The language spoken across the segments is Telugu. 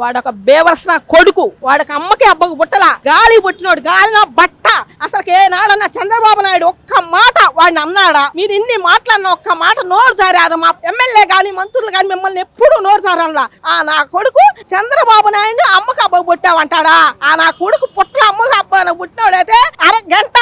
వాడొక బేవర్సిన కొడుకు, వాడికి అమ్మకి అబ్బకు బుట్టల గాలి పుట్టినోడు, గాలిన బట్ట. అసలు ఏనాడన్నా చంద్రబాబు నాయుడు ఒక్క మాట వాడిని అన్నాడా? మీరు ఇన్ని మాట్లాడిన ఒక్క మాట నోరు జారారు. మా ఎమ్మెల్యే గాని మంత్రులు గాని మిమ్మల్ని ఎప్పుడు నోరు జారలా. ఆ నా కొడుకు చంద్రబాబు నాయుడు అమ్మకి అబ్బకు పుట్టావంటాడా? ఆ నా కొడుకు పుట్టల అమ్మకి అబ్బకు పుట్టినోడైతే అరగంట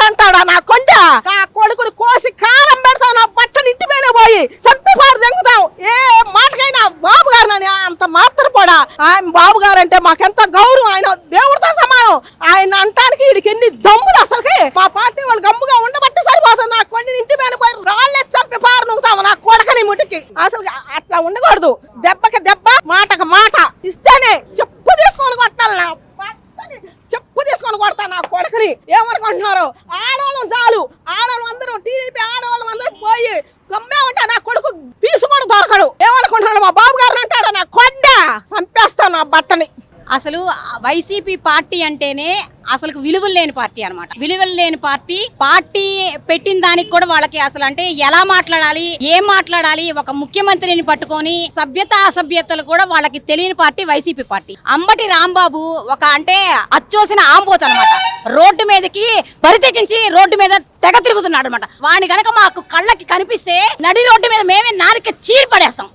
అంటాడా? నా కొండ నా కొడుకుని కోసి కారం పెడతావు, నా బట్టలు ఇంటి మీద పోయి చంపి పారు దెంగుతావు. ఏ మాటకైనా బాబు గారు నని అంత మాత్రపోడా. ఆయన బాబు గారు అంటే మాకెంత గౌరవం, ఆయన దేవుడితో సమానం. ఆయన అంటానికి వీడికి ఎన్ని దమ్ములు. అసలుకి మా పార్టీ వాళ్ళు గమ్ముగా ఉండబట్టి సరిపోతుంది. నా కొన్ని ఇంటి మీద పోయి రాళ్లే చంపి పారు నువ్వుతావు నా కొడకని ముటికి. అసలు అట్లా ఉండకూడదు. దెబ్బకి దెబ్బ, మాటకి మాట ఇస్తేనే చెప్పు తీసుకొని కొట్టాలి. నా పట్టని చెప్పు తీసుకొని కొడతా నా కొడకని. ఏమనుకుంటున్నారు? ఆడవాళ్ళం చాలు, ఆడవాళ్ళు అందరూ టీడీపీ ఆడవాళ్ళం అందరూ పోయి గమ్మే ఉంటా. నా కొడుకు పీసు కూడా దొరకడు. ఏమనుకుంటున్నాడు? మా బాబు గారు అంటాడు నా కొండ చంపేస్తాను నా బట్టని. అసలు వైసీపీ పార్టీ అంటేనే అసలు విలువలు లేని పార్టీ అనమాట. విలువలు లేని పార్టీ పెట్టిన దానికి కూడా వాళ్ళకి అసలు అంటే ఎలా మాట్లాడాలి, ఏం మాట్లాడాలి, ఒక ముఖ్యమంత్రిని పట్టుకొని సభ్యత అసభ్యతలు కూడా వాళ్ళకి తెలియని party YCP party. Ambati Rambabu ఒక అంటే అచ్చోసిన ఆంబోత్ అనమాట. రోడ్డు మీదకి బరితెగించి రోడ్డు మీద తెగ తిరుగుతున్నాడు అనమాట. వాడిని కనుక మాకు కళ్ళకి కనిపిస్తే నడి రోడ్డు మీద మేమే నాలుక చీరి పడేస్తాం.